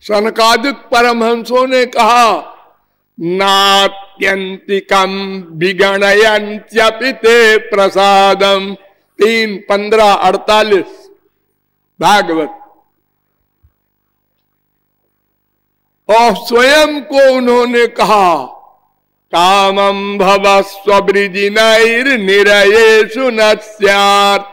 सनकादिक परमहंसों ने कहा नात्यंतिकम विगणयन्त्यपि ते प्रसादम 3:15-48 भागवत। और स्वयं को उन्होंने कहा कामं भवस्व वृजिनैर्निरयेषु न स्यात्।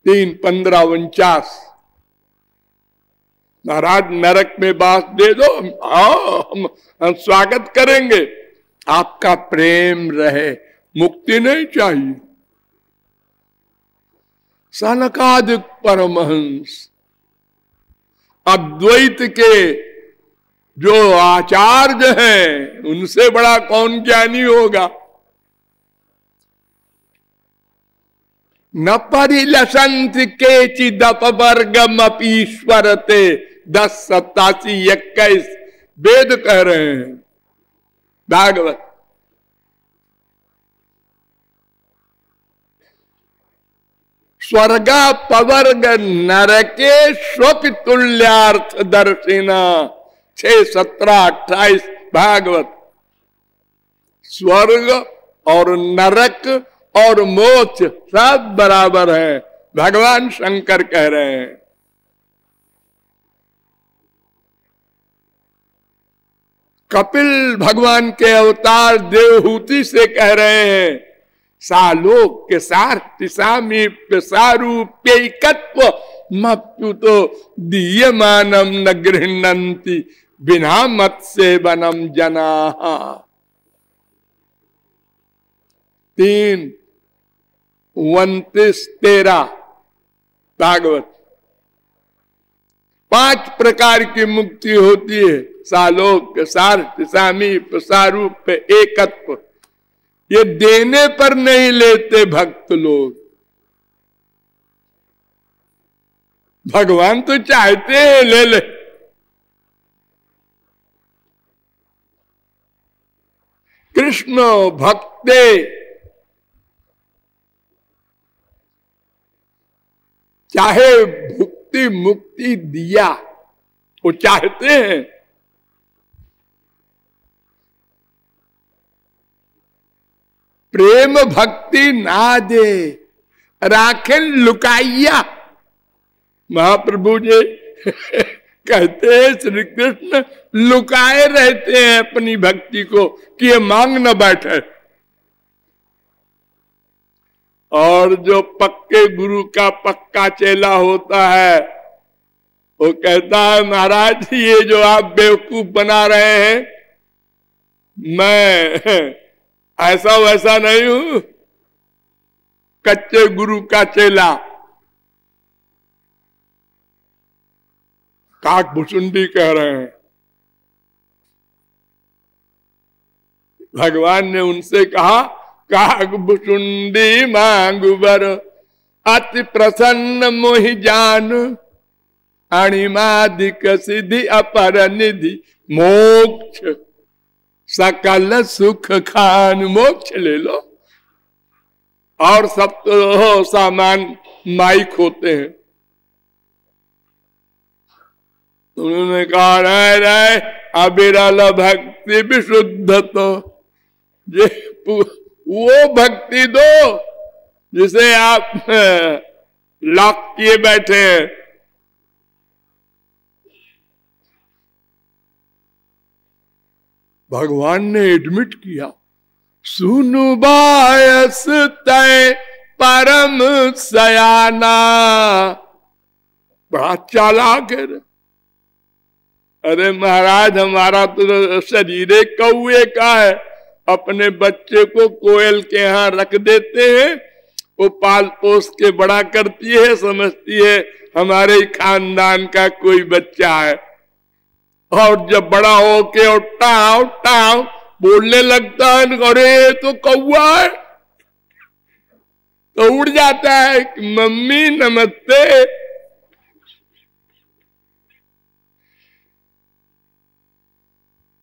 3:15-49। महाराज नरक में बास दे दो, हम स्वागत करेंगे, आपका प्रेम रहे, मुक्ति नहीं चाहिए। सनकादिक परमहंस अद्वैत के जो आचार्य हैं, उनसे बड़ा कौन ज्ञानी होगा। न परिलसंत केचिदपवर्गमपीश्वरते 10:87-21 वेद कह रहे हैं भागवत। स्वर्गा पवर्ग नरके स्वपितुल्यार्थ दर्शिना 6:17-28 भागवत। स्वर्ग और नरक और मोक्ष सब बराबर है, भगवान शंकर कह रहे हैं। कपिल भगवान के अवतार देवहूति से कह रहे हैं सालोक के सामीप्य सारूप्यैकत्व मप्युतो दीयमानम न गृह्णन्ति बिना मत से वनम जनाः। 3:29-13 भागवत। 5 प्रकार की मुक्ति होती है, सालोक सार्थ सामीप्य सारूप्य एकत्व। ये देने पर नहीं लेते भक्त लोग, भगवान तो चाहते हैं ले ले। कृष्ण भक्ते चाहे भुक्ति मुक्ति दिया, वो चाहते हैं। प्रेम भक्ति ना दे राखें लुकाइया। महाप्रभु जी कहते हैं श्री कृष्ण लुकाए रहते हैं अपनी भक्ति को कि ये मांग न बैठे। और जो पक्के गुरु का पक्का चेला होता है वो कहता है महाराज ये जो आप बेवकूफ बना रहे हैं, मैं ऐसा वैसा नहीं हूं, कच्चे गुरु का चेला। काक भुसुंडी कह रहे हैं। भगवान ने उनसे कहा काक भुसुंडी मांगु बर अति प्रसन्न मोहि जान अणिमादिक सिद्धि अपर निधि मोक्ष सकल सुख खान। मोक्ष ले लो और सब तो सामान माइक होते हैं। उन्होंने कहा रहे अविरल भक्ति विशुद्ध, तो ये वो भक्ति दो जिसे आप लॉक किए बैठे हैं। भगवान ने एडमिट किया सुनु बायस तय परम सयाना। बड़ा चालाक है। अरे महाराज हमारा तो शरीर कौए का है, अपने बच्चे को कोयल के यहाँ रख देते हैं, वो पाल पोस के बड़ा करती है, समझती है हमारे खानदान का कोई बच्चा है। और जब बड़ा होके और टाव टाव बोलने लगता है, अरे तो कौआ है, तो उड़ जाता है मम्मी नमस्ते।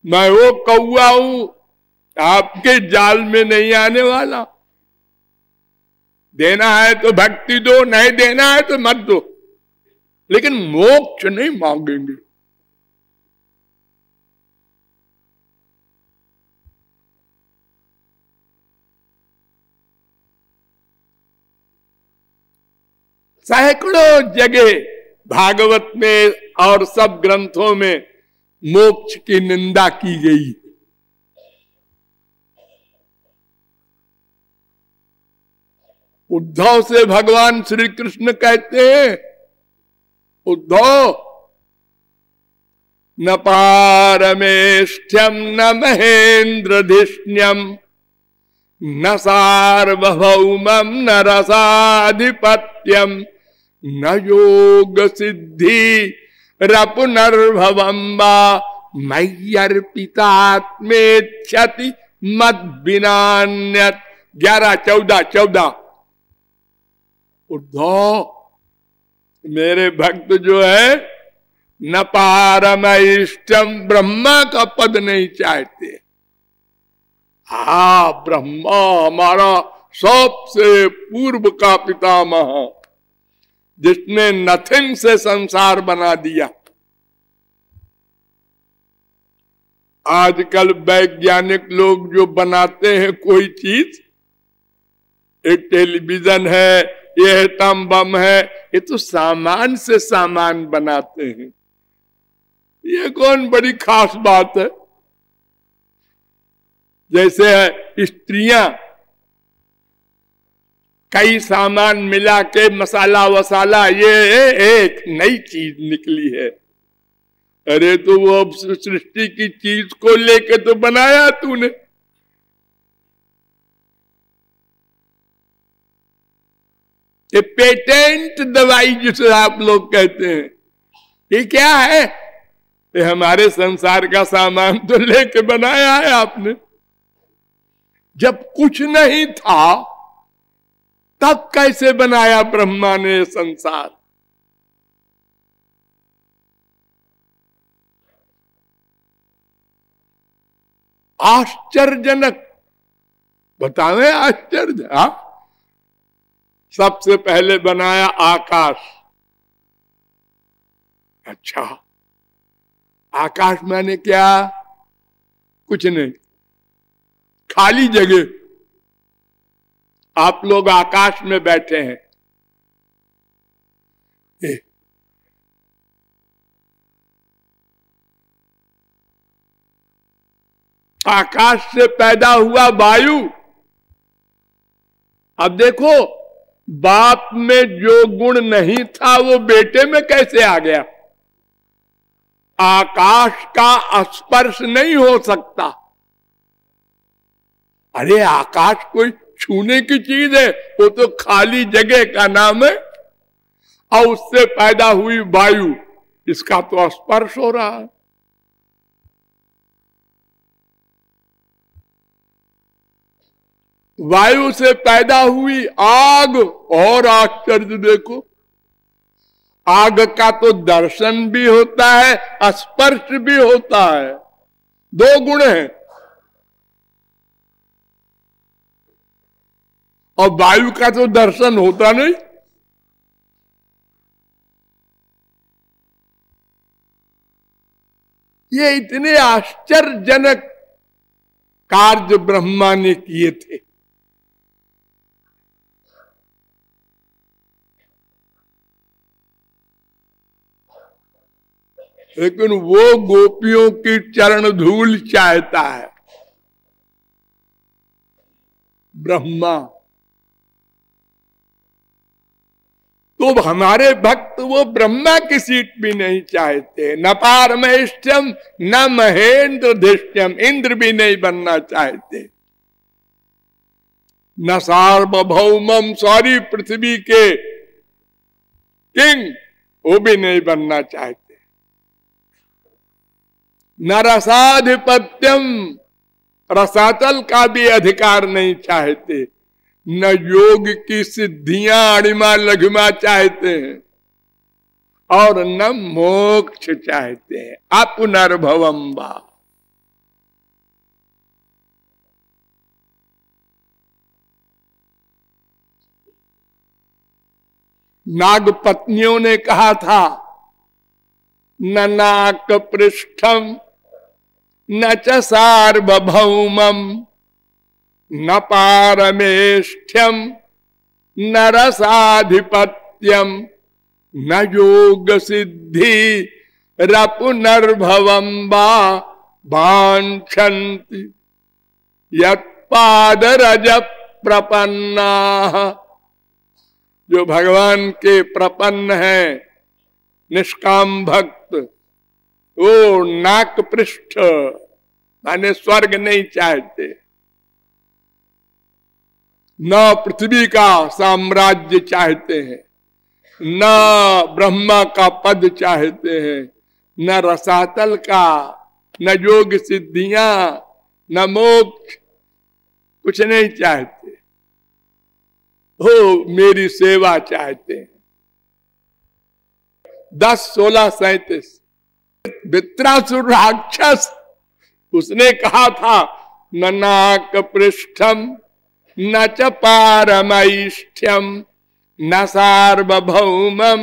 मैं वो कौआ हूं, आपके जाल में नहीं आने वाला। देना है तो भक्ति दो, नहीं देना है तो मत दो, लेकिन मोक्ष नहीं मांगेंगे। सैकड़ों जगह भागवत में और सब ग्रंथों में मोक्ष की निंदा की गई। उद्धव से भगवान श्री कृष्ण कहते हैं, उद्धव न पारमेष्ठ्यम न महेंद्रधिष्ण्यम न सार्वभौमम न रसाधिपत्यम न योग सिद्धि रपुनर्भवम वा मय्यर्पितात्मेच्छति मद बिनान्यत। 11-14 उद्धव मेरे भक्त जो है न पारमेष्ठ्यम, ब्रह्मा का पद नहीं चाहते। हा, ब्रह्मा हमारा सबसे पूर्व का पितामह, जिसने नथिंग से संसार बना दिया। आजकल वैज्ञानिक लोग जो बनाते हैं कोई चीज, एक टेलीविजन है, ये एटम बम है, ये तो सामान से सामान बनाते हैं। ये कौन बड़ी खास बात है? जैसे है स्त्रियां कई सामान मिला के मसाला वसाला, ये एक नई चीज निकली है। अरे तो वो सृष्टि की चीज को लेके तो बनाया तूने। ये पेटेंट दवाई जिसे आप लोग कहते हैं, ये क्या है? ये हमारे संसार का सामान तो लेके बनाया है आपने। जब कुछ नहीं था तब कैसे बनाया ब्रह्मा ने संसार? आश्चर्यजनक, बतावे आश्चर्य। हाँ, सबसे पहले बनाया आकाश। अच्छा, आकाश माने क्या? कुछ नहीं, खाली जगह। आप लोग आकाश में बैठे हैं, आकाश से पैदा हुआ वायु। अब देखो, बाप में जो गुण नहीं था वो बेटे में कैसे आ गया? आकाश का स्पर्श नहीं हो सकता। अरे आकाश कोई छूने की चीज है? वो तो खाली जगह का नाम है। और उससे पैदा हुई वायु, इसका तो स्पर्श हो रहा है। वायु से पैदा हुई आग, और आश्चर्य देखो, आग का तो दर्शन भी होता है, स्पर्श भी होता है। 2 गुण हैं। और वायु का तो दर्शन होता नहीं। ये इतने आश्चर्यजनक कार्य ब्रह्मा ने किए थे। लेकिन वो गोपियों की चरण धूल चाहता है ब्रह्मा। तो हमारे भक्त वो ब्रह्मा की सीट भी नहीं चाहते। न पारमेष्ठ्यम न महेंद्र धिष्ठ्यम, इंद्र भी नहीं बनना चाहते। न सार्वभौमम, सारी पृथ्वी के किंग, वो भी नहीं बनना चाहते। न रसाधिपत्यम, रसातल का भी अधिकार नहीं चाहते। न योग की सिद्धियां अणिमा लघिमा चाहते हैं, और न मोक्ष चाहते हैं। अपुनर्भवम वा, नाग पत्नियों ने कहा था, न नाक पृष्ठम न च सार्वभौमम न पारमेष्ठ्यम न रसाधिपत्यम न योग सिद्धि रपुनर्भवम वा वांछन्ति यत्पादरज प्रपन्ना। जो भगवान के प्रपन्न है, निष्काम भक्त, वो नाक पृष्ठ माने स्वर्ग नहीं चाहते, न पृथ्वी का साम्राज्य चाहते हैं, न ब्रह्मा का पद चाहते हैं, न रसातल का, न योग सिद्धियां, न मोक्ष, कुछ नहीं चाहते हो, मेरी सेवा चाहते हैं। 10, 16, 37 वित्रासुर राक्षस, उसने कहा था न नाक पृष्ठम न च पारमैष्ठ्यम न सार्वभौमम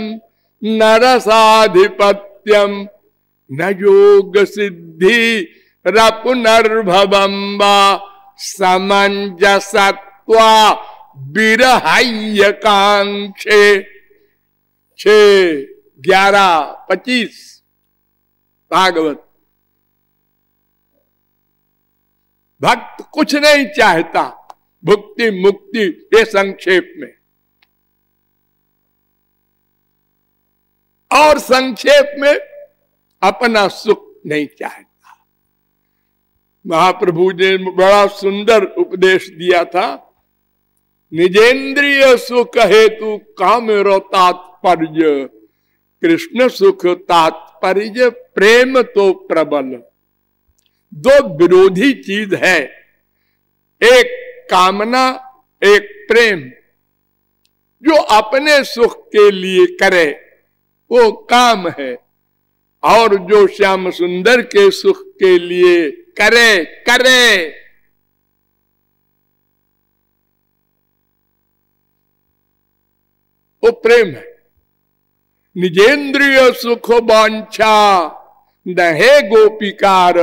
न रसाधिपत्यम न योग सिद्धि रपुनर्भवम वा समंजसत्वा विरहाय कांक्षे। 6, 11, 25 भागवत। भक्त कुछ नहीं चाहता, भुक्ति मुक्ति, ये संक्षेप में। और संक्षेप में अपना सुख नहीं चाहता। महाप्रभु ने बड़ा सुंदर उपदेश दिया था, निजेंद्रिय सुख हेतु कामेरो तात्पर्य, कृष्ण सुख तात्पर्य प्रेम तो प्रबल। दो विरोधी चीज है, एक कामना, एक प्रेम। जो अपने सुख के लिए करे वो काम है, और जो श्याम सुंदर के सुख के लिए करे वो प्रेम है। निजेंद्रिय सुख वांछा नहे गोपिकार,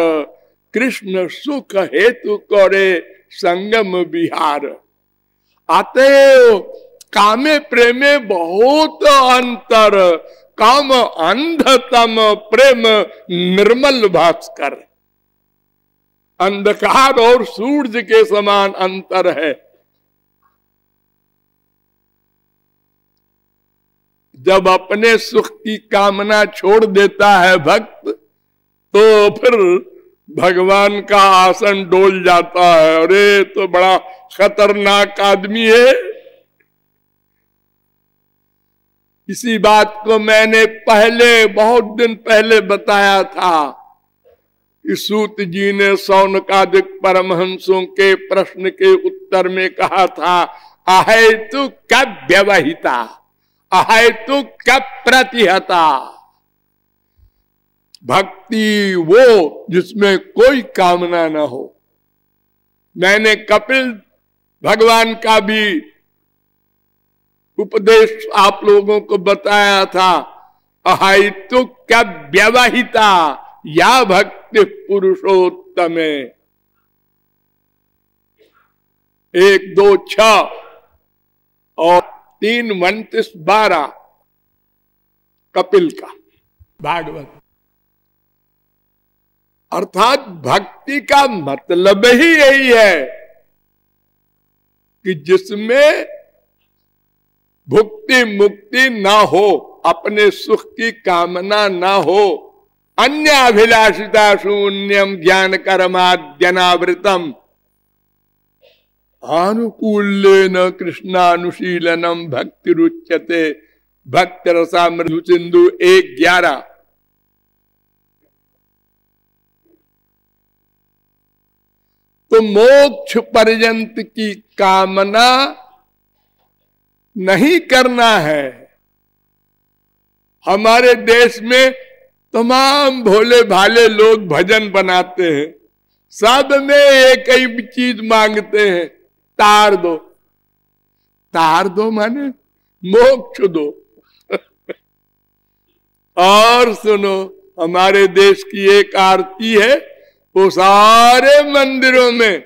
कृष्ण सुख हेतु करे संगम विहार। अतएव कामे प्रेमे बहुत अंतर, काम अंधतम प्रेम निर्मल भास्कर। अंधकार और सूरज के समान अंतर है। जब अपने सुख की कामना छोड़ देता है भक्त, तो फिर भगवान का आसन डोल जाता है। अरे तो बड़ा खतरनाक आदमी है। इसी बात को मैंने पहले, बहुत दिन पहले बताया था। सूत जी ने शौनकादिक परमहंसों के प्रश्न के उत्तर में कहा था, अहेतु कब व्यवहिता, अहेतु कब प्रतिहता। भक्ति वो जिसमें कोई कामना न हो। मैंने कपिल भगवान का भी उपदेश आप लोगों को बताया था, अहेतु कब व्यवहिता या भक्ति पुरुषोत्तमे। 1, 2, 6 और 3, 29, 12 कपिल का भागवत। अर्थात भक्ति का मतलब ही यही है कि जिसमें भुक्ति मुक्ति ना हो, अपने सुख की कामना ना हो, अन्य अभिलाषिता शून्यम ज्ञान कर्माद्यनावृतम, आनुकूल्येन कृष्णानुशीलनम भक्ति रुच्यते। भक्त रसामृत सिंधु 1:11। तो मोक्ष पर्यंत की कामना नहीं करना है। हमारे देश में तमाम भोले भाले लोग भजन बनाते हैं, सब में एक ही चीज मांगते हैं, तार दो। तार दो माने मोक्ष दो। और सुनो, हमारे देश की एक आरती है, वो सारे मंदिरों में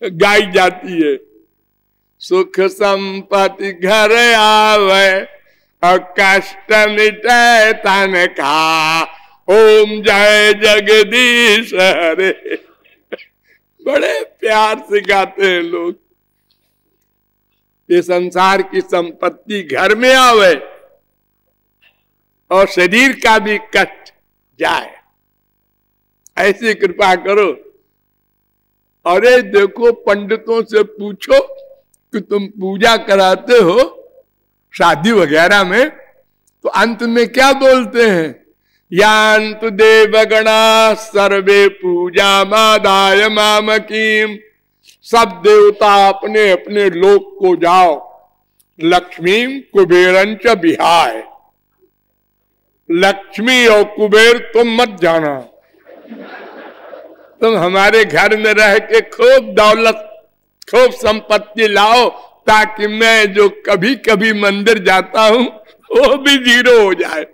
गाई जाती है। सुख संपत्ति घर आवे और कष्ट मिटे तन का, ओम जय जगदीश हरे। बड़े प्यार से गाते हैं लोग। ये संसार की संपत्ति घर में आवे और शरीर का भी कष्ट जाए, ऐसी कृपा करो। अरे देखो, पंडितों से पूछो कि तुम पूजा कराते हो शादी वगैरह में, तो अंत में क्या बोलते हैं? यान्तु देवगणा सर्वे पूजा मादाय मामकीम। सब देवता अपने अपने लोक को जाओ, लक्ष्मी कुबेरंच विहाय। लक्ष्मी और कुबेर तुम मत जाना, तुम हमारे घर में रह के खूब दौलत खूब संपत्ति लाओ, ताकि मैं जो कभी कभी मंदिर जाता हूं वो भी जीरो हो जाए।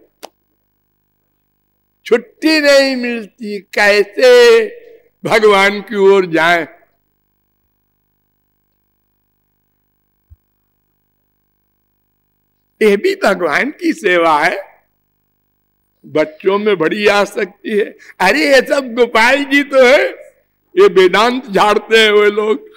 छुट्टी नहीं मिलती, कैसे भगवान की ओर जाएं? ये भी भगवान की सेवा है। बच्चों में बड़ी आसक्ति है। अरे ये सब गोपाल जी तो है, ये वेदांत झाड़ते हैं वे लोग।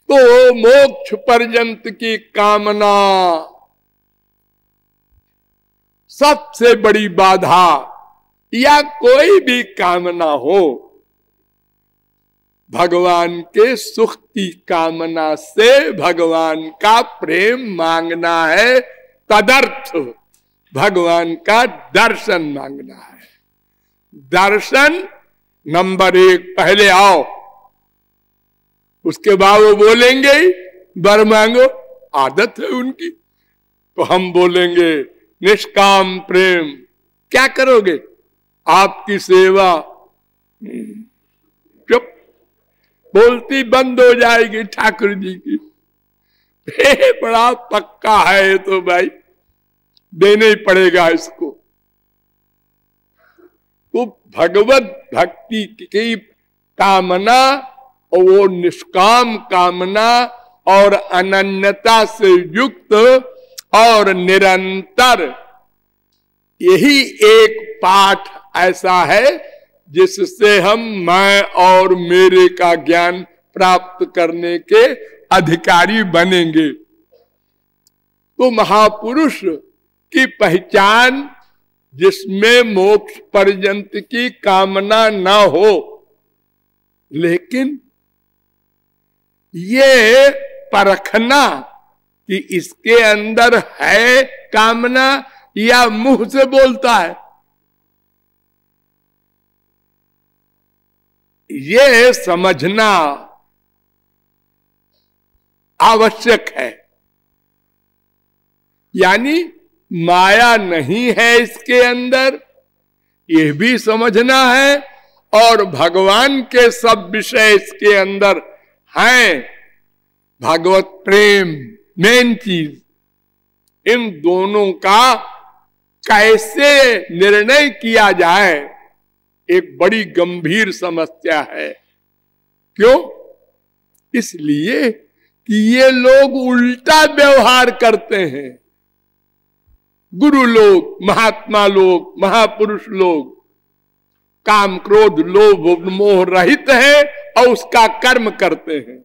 तो मोक्ष पर्यंत की कामना सबसे बड़ी बाधा, या कोई भी कामना हो, भगवान के सुख की कामना से भगवान का प्रेम मांगना है। तदर्थ भगवान का दर्शन मांगना है। दर्शन नंबर 1, पहले आओ, उसके बाद वो बोलेंगे वर मांगो, आदत है उनकी। तो हम बोलेंगे निष्काम प्रेम। क्या करोगे? आपकी सेवा। चुप, बोलती बंद हो जाएगी ठाकुर जी की। बड़ा पक्का है तो भाई देना ही पड़ेगा इसको। तो भगवत भक्ति की कामना, और वो निष्काम कामना और अनन्यता से युक्त और निरंतर, यही एक पाठ ऐसा है जिससे हम मैं और मेरे का ज्ञान प्राप्त करने के अधिकारी बनेंगे। तो महापुरुष की पहचान जिसमें मोक्ष पर्यंत की कामना न हो, लेकिन ये परखना कि इसके अंदर है कामना या मुंह से बोलता है, ये समझना आवश्यक है। यानी माया नहीं है इसके अंदर, यह भी समझना है, और भगवान के सब विषय इसके अंदर हैं। भगवत प्रेम मेन चीज, इन दोनों का कैसे निर्णय किया जाए, एक बड़ी गंभीर समस्या है। क्यों? इसलिए कि ये लोग उल्टा व्यवहार करते हैं। गुरु लोग, महात्मा लोग, महापुरुष लोग काम क्रोध लोभ मोह रहित है और उसका कर्म करते हैं।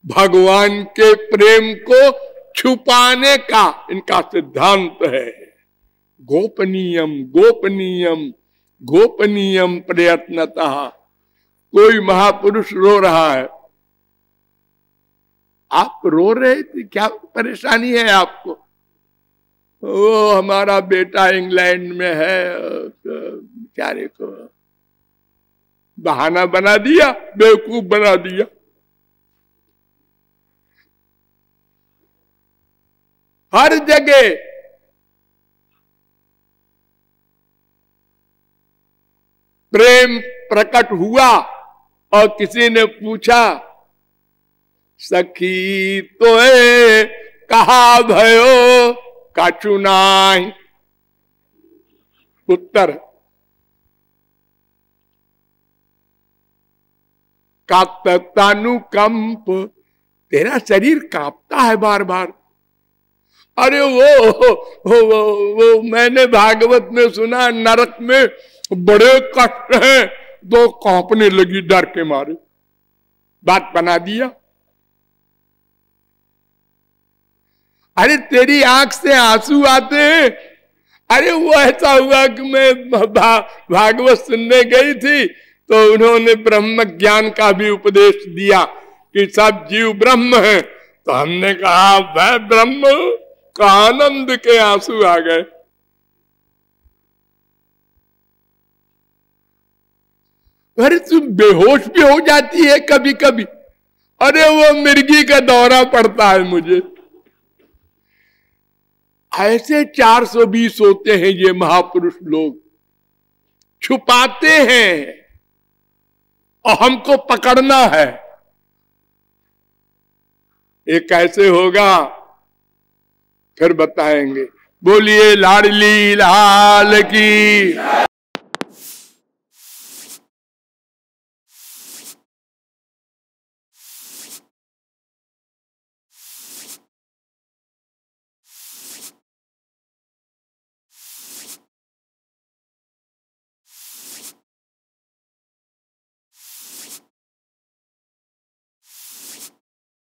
भगवान के प्रेम को छुपाने का इनका सिद्धांत है। गोपनीयम गोपनीयम गोपनीयम प्रयत्नतः। कोई महापुरुष रो रहा है, आप रो रहे थे, क्या परेशानी है आपको? वो हमारा बेटा इंग्लैंड में है, बेचारे को बहाना बना दिया, बेवकूफ बना दिया। हर जगह प्रेम प्रकट हुआ और किसी ने पूछा सखी तोए कहा भयो काचू नाई। उत्तर, कांपतानुकंप, तेरा शरीर कांपता है बार बार। अरे वो मैंने भागवत में सुना, नरक में बड़े कष्ट हैं, तो कांपने लगी डर के मारे। बात बना दिया। अरे तेरी आंख से आंसू आते हैं। अरे वो ऐसा हुआ कि मैं भागवत सुनने गई थी, तो उन्होंने ब्रह्म ज्ञान का भी उपदेश दिया कि सब जीव ब्रह्म है। तो हमने कहा वह ब्रह्म का आनंद के आंसू आ गए। अरे तू बेहोश भी हो जाती है कभी कभी। अरे वो मिर्गी का दौरा पड़ता है मुझे। ऐसे 420 होते हैं ये महापुरुष लोग, छुपाते हैं और हमको पकड़ना है। ये कैसे होगा फिर बताएंगे। बोलिए लाडली लाल की।